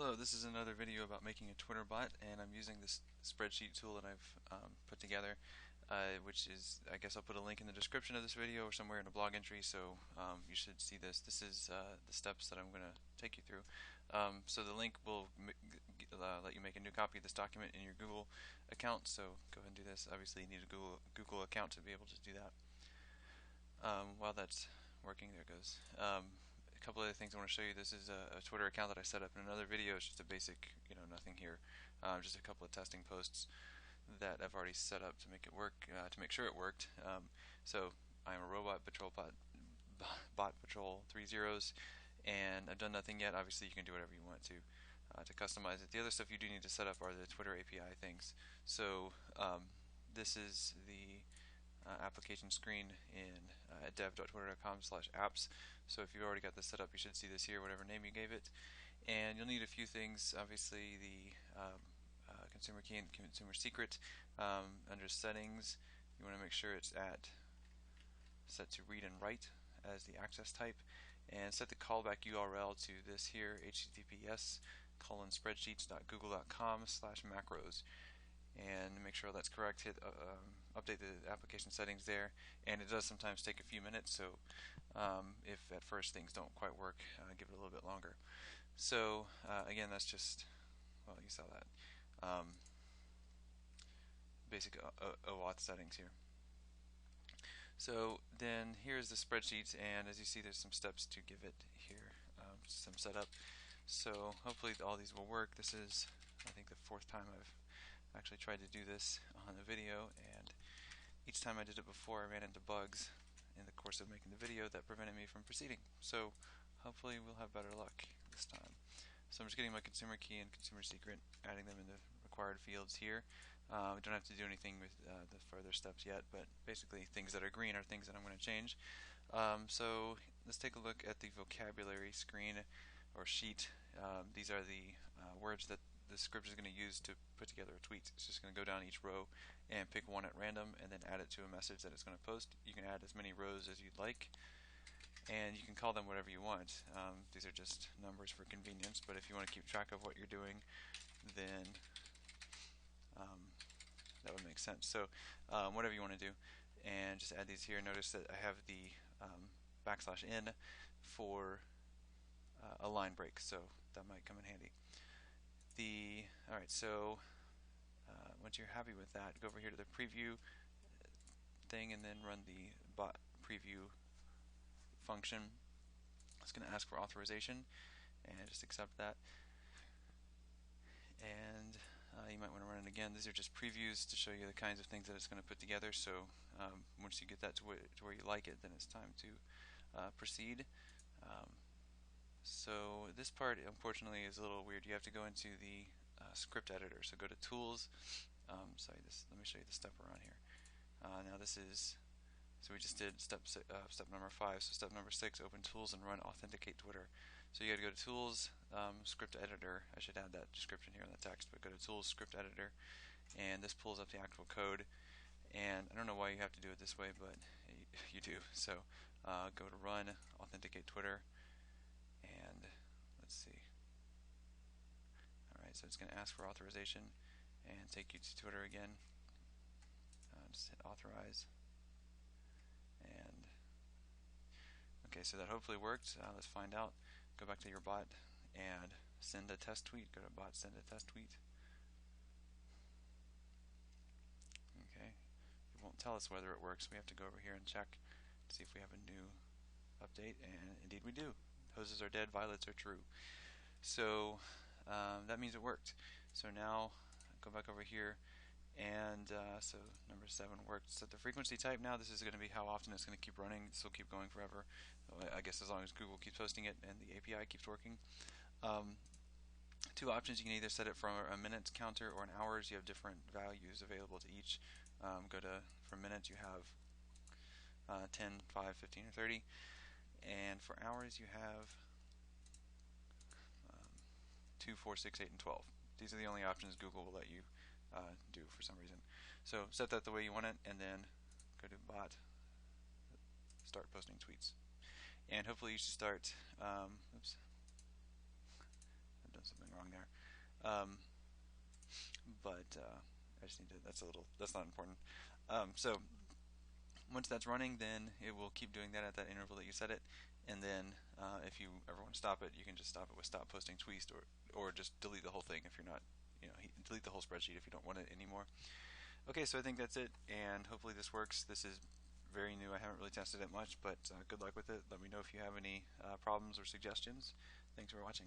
Hello, this is another video about making a Twitter bot, and I'm using this spreadsheet tool that I've put together, which is, I guess I'll put a link in the description of this video or somewhere in a blog entry, so you should see this. This is the steps that I'm going to take you through. So the link will let you make a new copy of this document in your Google account, so go ahead and do this. Obviously you need a Google account to be able to do that. While that's working, there it goes. A couple other things I want to show you. This is a Twitter account that I set up in another video. It's just a basic, nothing here. Just a couple of testing posts that I've already set up to make it work, to make sure it worked. So I'm a robot patrol bot patrol 3 zeros, and I've done nothing yet. Obviously, you can do whatever you want to customize it. The other stuff you do need to set up are the Twitter API things. So this is the application screen in dev.twitter.com/apps. So if you've already got this set up, you should see this here, whatever name you gave it. And you'll need a few things. Obviously, the consumer key and consumer secret. Under settings, you want to make sure it's set to read and write as the access type, and set the callback URL to this here, https://spreadsheets.google.com/macros. And make sure that's correct. Hit update the application settings there, and it does sometimes take a few minutes, so if at first things don't quite work, give it a little bit longer. So again, that's just, well, you saw that basic OAuth settings here. So then here's the spreadsheet, and as you see, there's some steps to give it here, some setup. So hopefully all these will work. This is, I think, the 4th time I've actually tried to do this on the video, and each time I did it before, I ran into bugs in the course of making the video that prevented me from proceeding. So hopefully we'll have better luck this time. So I'm just getting my consumer key and consumer secret, adding them in the required fields here. We don't have to do anything with the further steps yet, but basically things that are green are things that I'm going to change. So let's take a look at the vocabulary screen or sheet. These are the words that the script is going to use to put together a tweet. It's just going to go down each row and pick one at random and then add it to a message that it's going to post. You can add as many rows as you'd like, and you can call them whatever you want. These are just numbers for convenience, but if you want to keep track of what you're doing, then that would make sense. So whatever you want to do, and just add these here. Notice that I have the \n for a line break, so that might come in handy. Alright, so once you're happy with that, go over here to the preview thing and then run the bot preview function. It's going to ask for authorization, and just accept that. And you might want to run it again. These are just previews to show you the kinds of things that it's going to put together. So once you get that to where you like it, then it's time to proceed. So this part, unfortunately, is a little weird. You have to go into the script editor. So go to Tools. Let me show you the step we're on here. Now this is, so we just did step number 5. So step number 6, open Tools and run Authenticate Twitter. So you got to go to Tools, Script Editor. I should add that description here in the text, but go to Tools, Script Editor, and this pulls up the actual code. And I don't know why you have to do it this way, but you do. So go to Run Authenticate Twitter. And let's see. Alright, so it's going to ask for authorization and take you to Twitter again. Just hit authorize. And okay, so that hopefully worked. Let's find out. Go back to your bot and send a test tweet. Go to bot, send a test tweet. Okay, it won't tell us whether it works. We have to go over here and check to see if we have a new update, and indeed we do. Hoses are dead, violets are true. So that means it worked. So now go back over here, and so number 7 worked. Set the frequency type. Now this is going to be how often it's going to keep running. This will keep going forever, I guess, as long as Google keeps hosting it and the API keeps working. 2 options. You can either set it for a minutes counter or an hours. You have different values available to each. For minutes you have 10, 5, 15, or 30. And for hours you have 2, 4, 6, 8, and 12. These are the only options Google will let you do for some reason. So set that the way you want it, and then go to bot, start posting tweets. And hopefully you should start, oops, I've done something wrong there. But I just need to, that's not important. So once that's running, then it will keep doing that at that interval that you set it. And then if you ever want to stop it, you can just stop it with stop posting tweets, or just delete the whole thing if you're not, delete the whole spreadsheet if you don't want it anymore. Okay, so I think that's it, and hopefully this works. This is very new. I haven't really tested it much, but good luck with it. Let me know if you have any problems or suggestions. Thanks for watching.